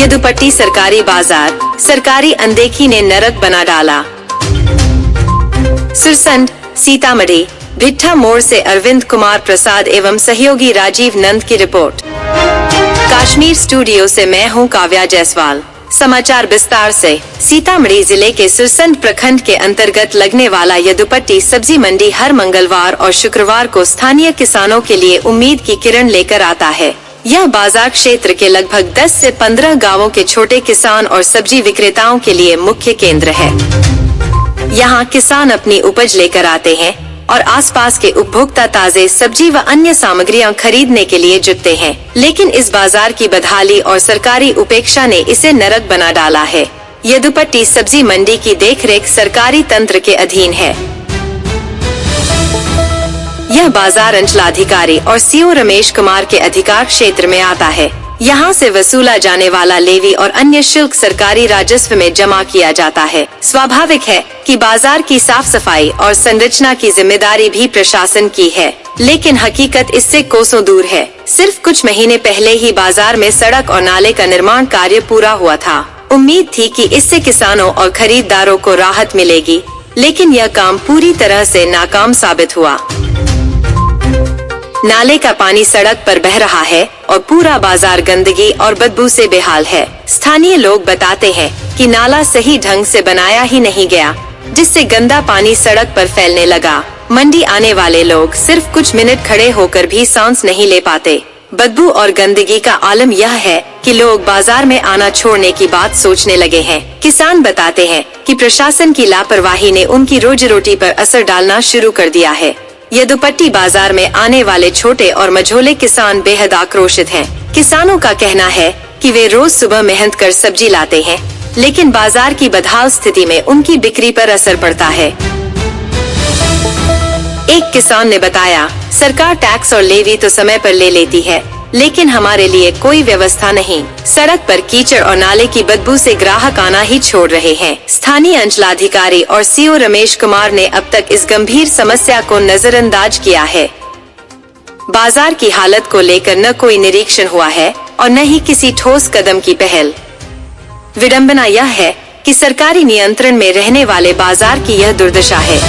यदुपट्टी सरकारी बाजार, सरकारी अनदेखी ने नरक बना डाला। सुरसंड, सीतामढ़ी, भिट्ठा मोड़ से अरविंद कुमार प्रसाद एवं सहयोगी राजीव नंद की रिपोर्ट। कश्मीर स्टूडियो से मैं हूं काव्या जायसवाल। समाचार विस्तार से। सीतामढ़ी जिले के सुरसंड प्रखंड के अंतर्गत लगने वाला यदुपट्टी सब्जी मंडी हर मंगलवार और शुक्रवार को स्थानीय किसानों के लिए उम्मीद की किरण लेकर आता है। यह बाजार क्षेत्र के लगभग 10 से 15 गांवों के छोटे किसान और सब्जी विक्रेताओं के लिए मुख्य केंद्र है। यहाँ किसान अपनी उपज लेकर आते हैं और आसपास के उपभोक्ता ताजे सब्जी व अन्य सामग्रियां खरीदने के लिए जुटते हैं। लेकिन इस बाजार की बदहाली और सरकारी उपेक्षा ने इसे नरक बना डाला है। यदुपट्टी सब्जी मंडी की देखरेख सरकारी तंत्र के अधीन है। यह बाजार अंचलाधिकारी और सीओ रमेश कुमार के अधिकार क्षेत्र में आता है। यहाँ से वसूला जाने वाला लेवी और अन्य शुल्क सरकारी राजस्व में जमा किया जाता है। स्वाभाविक है कि बाजार की साफ सफाई और संरचना की जिम्मेदारी भी प्रशासन की है, लेकिन हकीकत इससे कोसों दूर है। सिर्फ कुछ महीने पहले ही बाजार में सड़क और नाले का निर्माण कार्य पूरा हुआ था। उम्मीद थी कि इससे किसानों और खरीदारों को राहत मिलेगी, लेकिन यह काम पूरी तरह से नाकाम साबित हुआ। नाले का पानी सड़क पर बह रहा है और पूरा बाजार गंदगी और बदबू से बेहाल है। स्थानीय लोग बताते हैं कि नाला सही ढंग से बनाया ही नहीं गया, जिससे गंदा पानी सड़क पर फैलने लगा। मंडी आने वाले लोग सिर्फ कुछ मिनट खड़े होकर भी सांस नहीं ले पाते। बदबू और गंदगी का आलम यह है कि लोग बाजार में आना छोड़ने की बात सोचने लगे हैं। किसान बताते हैं कि प्रशासन की लापरवाही ने उनकी रोजी रोटी पर असर डालना शुरू कर दिया है। यदुपट्टी बाजार में आने वाले छोटे और मझोले किसान बेहद आक्रोशित हैं। किसानों का कहना है कि वे रोज सुबह मेहनत कर सब्जी लाते हैं, लेकिन बाजार की बदहाल स्थिति में उनकी बिक्री पर असर पड़ता है। एक किसान ने बताया, सरकार टैक्स और लेवी तो समय पर ले लेती है, लेकिन हमारे लिए कोई व्यवस्था नहीं। सड़क पर कीचड़ और नाले की बदबू से ग्राहक आना ही छोड़ रहे हैं। स्थानीय अंचलाधिकारी और सीओ रमेश कुमार ने अब तक इस गंभीर समस्या को नजरअंदाज किया है। बाजार की हालत को लेकर न कोई निरीक्षण हुआ है और न ही किसी ठोस कदम की पहल। विडंबना यह है कि सरकारी नियंत्रण में रहने वाले बाजार की यह दुर्दशा है।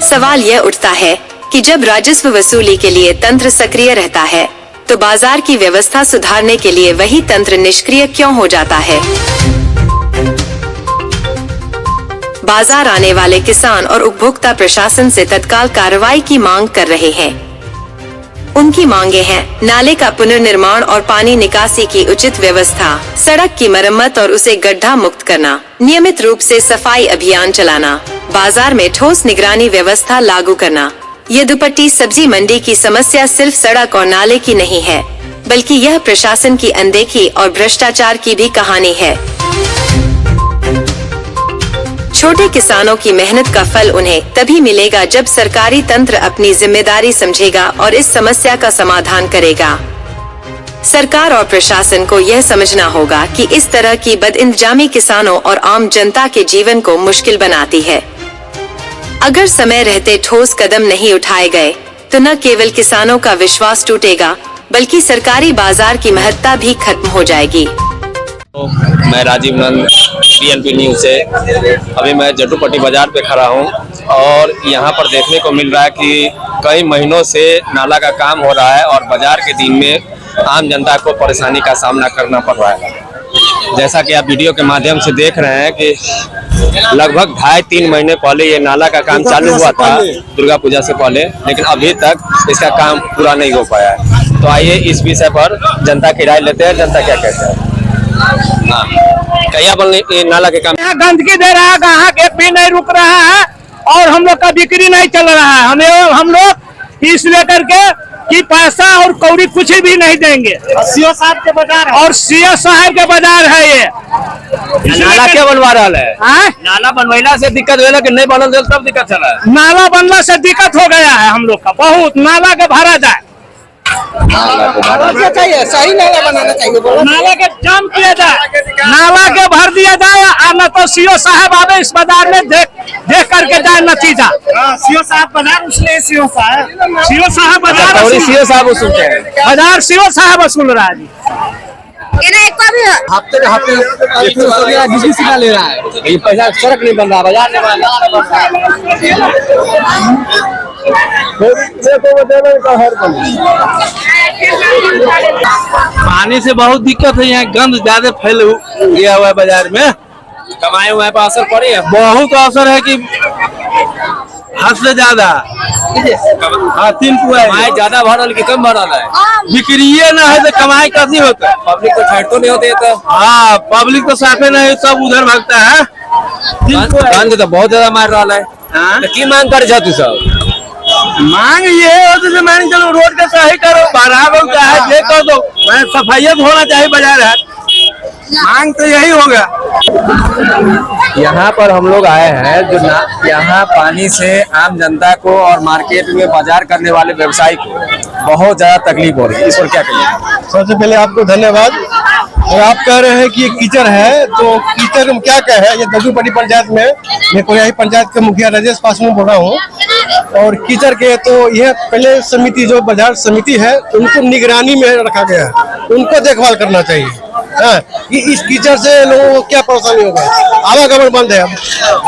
सवाल यह उठता है कि जब राजस्व वसूली के लिए तंत्र सक्रिय रहता है, तो बाजार की व्यवस्था सुधारने के लिए वही तंत्र निष्क्रिय क्यों हो जाता है। बाजार आने वाले किसान और उपभोक्ता प्रशासन से तत्काल कार्रवाई की मांग कर रहे हैं। उनकी मांगे हैं नाले का पुनर्निर्माण और पानी निकासी की उचित व्यवस्था, सड़क की मरम्मत और उसे गड्ढा मुक्त करना, नियमित रूप से सफाई अभियान चलाना, बाजार में ठोस निगरानी व्यवस्था लागू करना। यदुपट्टी सब्जी मंडी की समस्या सिर्फ सड़क और नाले की नहीं है, बल्कि यह प्रशासन की अनदेखी और भ्रष्टाचार की भी कहानी है। छोटे किसानों की मेहनत का फल उन्हें तभी मिलेगा जब सरकारी तंत्र अपनी जिम्मेदारी समझेगा और इस समस्या का समाधान करेगा। सरकार और प्रशासन को यह समझना होगा कि इस तरह की बदइंतजामी किसानों और आम जनता के जीवन को मुश्किल बनाती है। अगर समय रहते ठोस कदम नहीं उठाए गए, तो न केवल किसानों का विश्वास टूटेगा, बल्कि सरकारी बाजार की महत्ता भी खत्म हो जाएगी। तो मैं राजीव नंद, DNP न्यूज से। अभी मैं यदुपट्टी बाजार पे खड़ा हूँ और यहाँ पर देखने को मिल रहा है कि कई महीनों से नाला का काम हो रहा है और बाजार के दिन में आम जनता को परेशानी का सामना करना पड़ रहा है। जैसा कि आप वीडियो के माध्यम से देख रहे हैं कि लगभग 2.5-3 महीने पहले ये नाला का काम चालू हुआ था, दुर्गा पूजा से पहले, लेकिन अभी तक इसका काम पूरा नहीं हो पाया है। तो आइए इस विषय पर जनता की राय लेते हैं। जनता क्या कहते हैं? हाँ, क्या बोलने नाला के काम? यहाँ गंदगी दे रहा है, ग्राहक एक भी नहीं रुक रहा है और हम लोग का बिक्री नहीं चल रहा है। हम लोग इस लेकर के कि पैसा और कौड़ी कुछ भी नहीं देंगे। सीओ साहब के बाजार है और सीओ साहब के बाजार है ये। नाला क्या बनवा रहा है? नाला बनवाइला से दिक्कत हुआ कि नहीं बनल तब दिक्कत चला है। नाला बनने से दिक्कत हो गया है हम लोग का बहुत। नाला के भरा जाए, चाहिए सही नाला बनाना चाहिए। नाला के जाम किया जाए, नाला के भर दिया जाए और न तो सीओ साहब आवे इस बाजार में देख करके जाए नतीजा। सीओ साहब बाजार उसने सीओ साहब बाजार सीओ साहब वसूलते हैं। बाजार सीओ साहब वसूल रहा है जी। हफ्ते के हफ्ते 120 का ले रहा है। ये पैसा सड़क नहीं बन रहा, बाजार नहीं बन रहा। पानी से बहुत दिक्कत है, यहाँ गंद ज्यादा फैल गया हुआ है बाजार में। कमाए हुए पर असर पड़े है। बहुत असर है कि हद से ज्यादा। हाँ, 3 पुआ कमाए ज्यादा भरल कि कम भरल है? बिक्रिये ना है तो कमाई कैसी होता है? पब्लिक तो छाट तो नहीं होते तो। हाँ, पब्लिक तो साफे नहीं, सब उधर भागता है। गंद तो बहुत ज्यादा मार रहा है। हाँ? तो की मांग कर तू सब? मांग ये हो तो मान चलो रोड का सही करो, बढ़ाओ चाहे जे कर दो, सफाइयत होना चाहिए बाजार है। मांग तो यही होगा। यहाँ पर हम लोग आए हैं जो यहाँ पानी से आम जनता को और मार्केट में बाजार करने वाले व्यवसायी को बहुत ज्यादा तकलीफ हो रही है। इस पर क्या कहिएगा? सबसे पहले आपको धन्यवाद। और आप कह रहे हैं कि ये कीचड़ है, तो कीचड़ हम क्या कहें? ये जदूपट्टी पंचायत में मैं कोरियाही पंचायत के मुखिया राजेश पासवान बोल रहा हूँ। और कीचड़ के तो यह पहले समिति जो बाजार समिति है उनको निगरानी में रखा गया है, उनको देखभाल करना चाहिए। हाँ, कि इस कीचड़ से लोगों को क्या परेशानी होगा। आवागमन बंद है। अब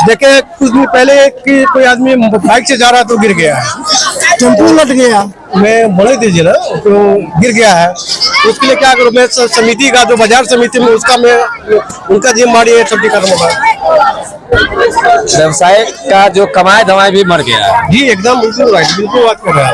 देखे कुछ दिन पहले कि कोई आदमी बाइक से जा रहा तो गिर गया है, टेम्पो लट गया, मैं बोले दीजिए ना, तो गिर गया है। उसके लिए क्या करूँ मैं? समिति का जो बाजार समिति में उसका मैं उनका जिम्मेदारी है छुट्टी करने का। व्यवसाय का जो कमाए धमाए भी मर गया है। जी एकदम बिल्कुल राइट, बिल्कुल बात कर रहे हैं।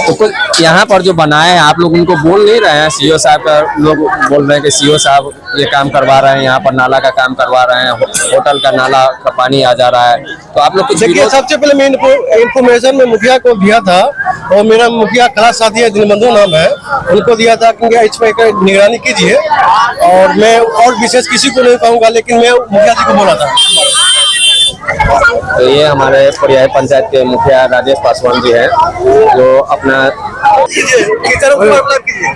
तो कुछ यहाँ पर जो बनाए हैं आप लोग उनको बोल नहीं रहे हैं? सीओ साहब का लोग बोल रहे हैं कि सीओ साहब ये काम करवा रहे हैं, यहाँ पर नाला का काम करवा रहे हैं, होटल का नाला का पानी आ जा रहा है, तो आप लोग कुछ देखिए सबसे पहले मैं इन्फॉर्मेशन में मुखिया को दिया था, और मेरा मुखिया क्लास साथी है दिनबंधु नाम है, उनको दिया था कि इस पर निगरानी कीजिए। और मैं और विशेष किसी को नहीं कहूँगा, लेकिन मैं मुखिया जी को बोला था। तो ये हमारे कोरियाही पंचायत के मुखिया राजेश पासवान जी हैं जो अपना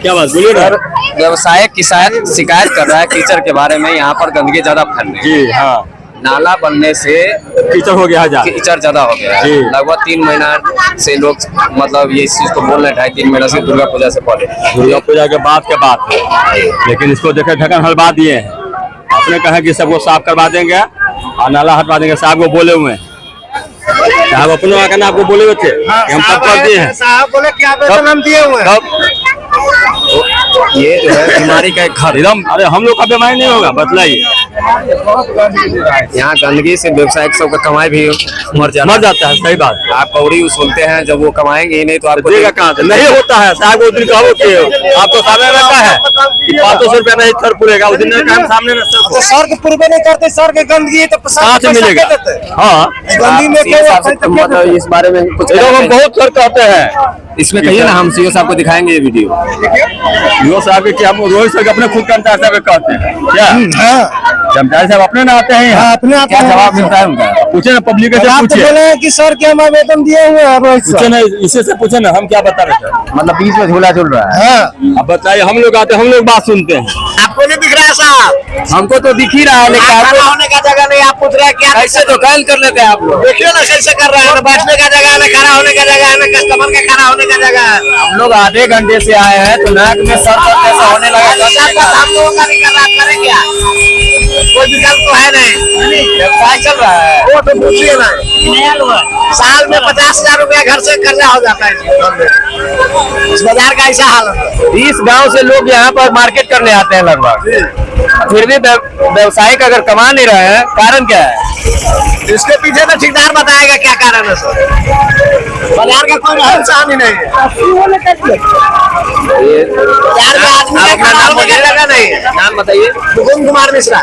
क्या बात बोलिए ना। व्यवसाय की शिकायत कर रहा है कीचड़ के बारे में। यहाँ पर गंदगी ज्यादा फैल रही है। जी हाँ, नाला बनने से कीचड़ हो गया है, कीचड़ ज्यादा हो गया है। लगभग 3 महीना से लोग मतलब ये इस चीज को बोल रहे हैं, 2.5-3 महीना से दुर्गा पूजा से पहले। दुर्गा पूजा के बाद है, लेकिन इसको देखे ढक्कन हटवा दिए हैं। आपने कहा कि सबको साफ करवा देंगे और नाला हटवा देंगे। साहब को बोले हुए हैं, साहब अपने आकर आपको बोले हुए थे कि हम सब कर दिए हैं। साहब बोले कि आप हम दिए हुए हैं। ये जो है बीमारी का एक घर एकदम। अरे हम लोग का बीमारी नहीं होगा, बतलाइए। यहाँ गंदगी से व्यवसायिक सबका कमाई भी मर जाता है। सही बात। आप कौड़ी सुनते हैं, जब वो कमाएंगे ही नहीं तो आपको देगा कहाँ से? नहीं होता है। साहब उस दिन कहो कि आपको सामने रहता है कि 500 रुपया नहीं सर पूरेगा, उस दिन काम सामने तो सर के पूर्व नहीं करते, सर के गंदगी तो कहाँ से मिलेगा? हाँ, गंदगी में मतलब इस बारे में कुछ हम बहुत सर कहते हैं। इसमें कहिए ना, हम सीओ साहब को दिखाएंगे ये वीडियो। सीओ साहब के क्या रोहित सर अपने खुद कर्मचारी साहब कहते हैं क्या? कर्मचारी साहब अपने ना आते हैं, अपने आप क्या जवाब मिलता है उनका? पूछे ना, पब्लिक से आप पूछे। बोले कि सर क्या हम वेतन दिए हुए हैं रोहित पूछे ना, इसी से पूछे ना, हम क्या बता रहे थे? मतलब बीच में झूला झूल रहा है। अब बताइए, हम लोग आते हैं, हम लोग बात सुनते हैं। आपको नहीं दिख रहा है साहब? हमको तो दिख ही रहा है, लेकिन खड़ा होने का जगह नहीं, आप पूछ रहे हैं क्या? कैसे तो कायल कर लेते हैं आप लोग। देखिए ना कैसे कर रहा है, ना बैठने का जगह, ना खड़ा होने का जगह, ना कस्टमर के खड़ा होने का जगह है। हम लोग आधे घंटे से आए हैं तो नाक में सर जैसा होने लगा। हम लोगों का नहीं कर रहा, करेंगे क्या? कोई विकल्प तो है नहीं, व्यवसाय चल रहा है। वो तो पूछिए ना। साल में 50,000 रुपया घर से कर्जा हो जाता है। इस बाजार का ऐसा हाल है। 20 गांव से लोग यहाँ पर मार्केट करने आते हैं लगभग, फिर भी व्यवसायिक अगर कमा नहीं रहे हैं, कारण क्या है? इसके पीछे तो ठेकेदार बताएगा क्या कारण है सर। बाजार का कोई रहन सहन ही नहीं है। बाजार में आदमी का खड़ा होने का जगह नहीं है। नाम बताइए। मुकुंद कुमार मिश्रा,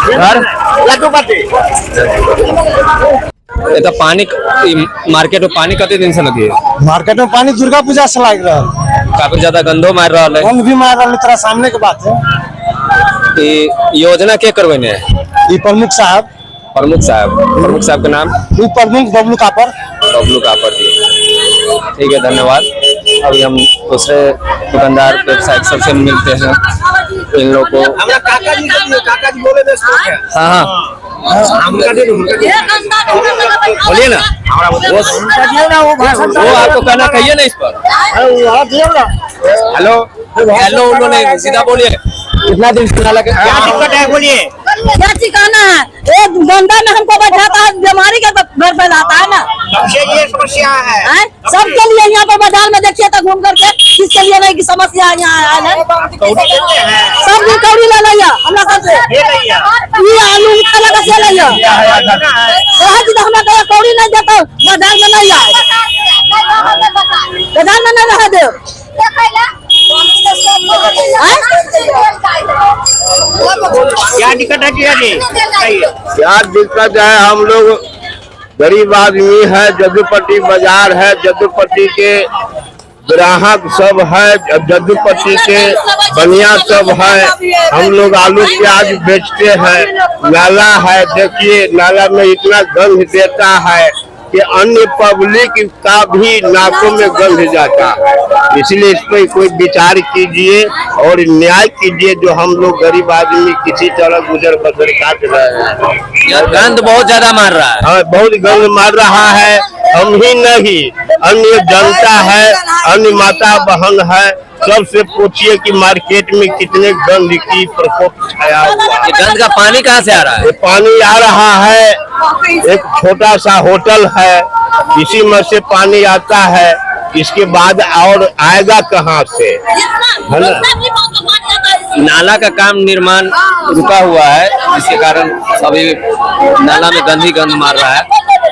घर लड्डूपट्टी। ये तो पानी मार्केट में पानी कते दिन से लगी है? मार्केट में पानी दुर्गा पूजा से लाग रहा है, काफी ज्यादा गंदो मार रहा है। हम भी मार रहा है, तेरा सामने की बात है। योजना क्या करवाने है? ये प्रमुख साहब प्रमुख साहब का नाम? प्रमुख बबलू कापर। बबलू कापर जी, ठीक है, धन्यवाद। अभी हम दूसरे दुकानदार व्यवसायिक सबसे मिलते हैं। इन लोग को। काका जी बोले हाँ बोलिए ना, वो आपको कहना कहिए ना इस पर। हेलो हेलो उन्होंने सीधा बोलिए, कितना दिन से नाला क्या दिक्कत है बोलिए। क्या ठिकाना है, एक गंदा में हमको बैठाता है, बीमारी का घर फैलाता है ना। ये समस्या है सबके लिए यहाँ पर बाजार में देखिए तो घूम करके, किसके लिए नहीं की समस्या यहाँ है। सब दिन कौड़ी ले लिया हमरा सबसे, ये आलू खाला का से लिया हमरा कहा कौड़ी नहीं देता, बाजार में नहीं आए, बाजार में नहीं रह दे। क्या दिक्कत है क्या दिक्कत है, हम लोग गरीब आदमी है, जदूपट्टी बाजार है, जदूपट्टी के ग्राहक सब है, जदूपट्टी के बनिया सब है। हम लोग आलू प्याज बेचते हैं, नाला है, देखिए नाला में इतना गंध देता है कि अन्य पब्लिक का भी नाकों में गंध जाता है। इसलिए इस पर कोई विचार कीजिए और न्याय कीजिए, जो हम लोग गरीब आदमी किसी तरह गुजर बसर काट रहे हैं। गंद बहुत ज्यादा मार रहा है। हाँ, बहुत गंद मार रहा है, हम ही नहीं अन्य जनता है, अन्य माता बहन है, सबसे पूछिए कि मार्केट में कितने गंद की प्रकोप छाया हुआ है। गंद का पानी कहाँ से आ रहा है? ये पानी आ रहा है, एक छोटा सा होटल है, इसी में से पानी आता है, इसके बाद और आएगा कहाँ से, है ना। नाला का काम निर्माण रुका हुआ है, जिसके कारण अभी नाला में गंद ही गंद मार रहा है।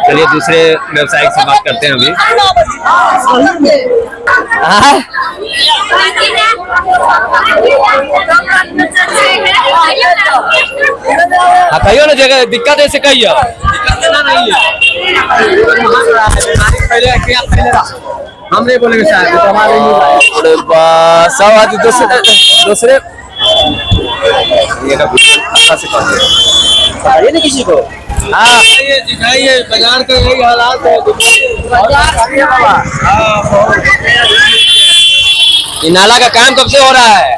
चलिए दूसरे व्यवसायिक से बात करते हैं अभी। हाँ कहियो ना, जगह दिक्कत ऐसे कहियो, नहीं है। हम नहीं बोलेंगे शायद, तो हमारे सब आज दूसरे ये नहीं किसी को। हाँ दिखाइए बाजार का यही हालात है। ये नाला का काम कब से हो रहा है?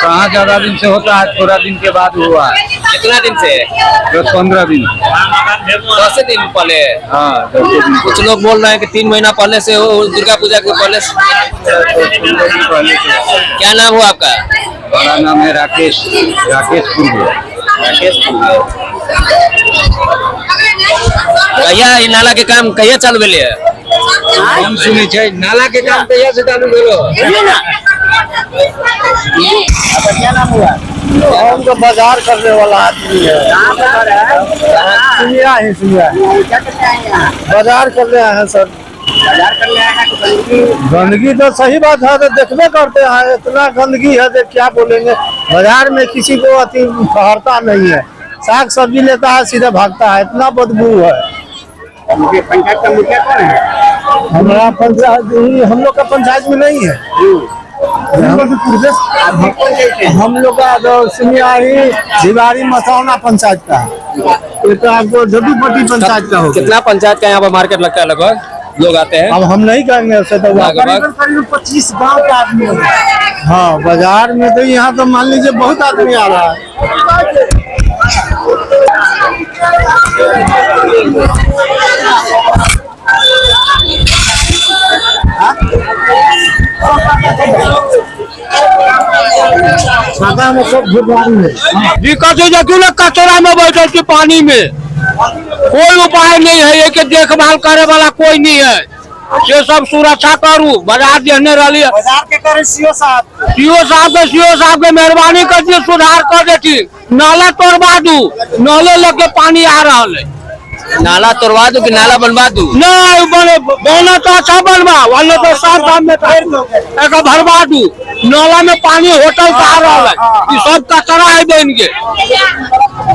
कहाँ ज्यादा दिन से होता है, थोड़ा दिन के बाद हुआ है। कितना दिन से? 10-15 दिन। 10 दिन पहले। हाँ 10 दिन कुछ लोग बोल रहे हैं कि 3 महीना पहले से हो, दुर्गा पूजा के पहले से। पहले। क्या नाम हुआ आपका? हमारा नाम है राकेश पूर्वे। कहिया ये नाला के काम कहिया चालू भेले है? हम सुने छे नाला के काम कहिया से चालू भेलो। क्या नाम हुआ? हम तो बाजार करने वाला आदमी है। सुनिया ही सुनिया, क्या करते हैं यहाँ? बाजार कर रहे हैं सर। बाजार करने आए हैं तो गंदगी तो सही बात है, तो देखने करते हैं, इतना गंदगी है तो क्या बोलेंगे। बाजार में किसी को अति ठहरता नहीं है, साग सब्जी लेता है सीधा भागता है, इतना बदबू है। पंचायत का मुखिया कौन है? हमारा पंचायत, हम लोग का पंचायत में नहीं है। हम लोग का तो सुनियाही दीवारी मसौना पंचायत का है, ये तो आपको जदूपट्टी पंचायत का होगा। कितना पंचायत का यहाँ पर मार्केट लगता है? लगभग लोग आते हैं। अब हम नहीं कहेंगे उसे, तो लगभग 25 गाँव का आदमी है। हाँ बाजार में तो यहाँ तो मान लीजिए बहुत आदमी आ रहा है। दिक्कत है क्यों ना कचरा में बैठे थी पानी में, कोई उपाय नहीं है, एक देखभाल करे वाला कोई नहीं है। ये सब सुरक्षा करू, बाजार देने रही बाजार के करे सीओ साहब के मेहरबानी कर दिए, सुधार कर देती। नाला तोड़वा दू, नाले लगे पानी आ रहा है। नाला तोड़वा दू कि नाला बनवा दू? नहीं बना तो अच्छा बनवा, वाले तो साफ दाम में एक भरवा दू। नाला में पानी होटल का आ रहा है, ये सब कचरा है देंगे।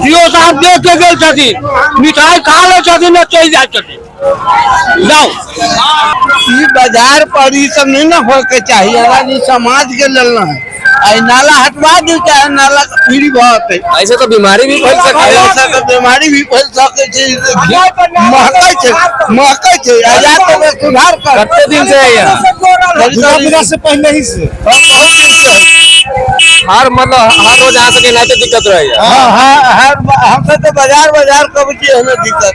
सीओ साहब देख के गए छथिन, मिठाई खा ले छथिन, चल जाए छथिन। जाओ बाजार पर ये सब नहीं ना हो के चाहिए, समाज के ललना है। नाला हटवा दी, चाहे नाला फ्री बहुत है। ऐसे तो बीमारी भी फैल सकती है। ऐसा तो बीमारी भी फैल सके सुधार कितने दिन से है यहाँ? से पहले ही से बहुत दिन से है। हर मतलब हर रोज आ सके ना तो दिक्कत रहेगा। हाँ हमसे तो बाजार कब की हमें दिक्कत।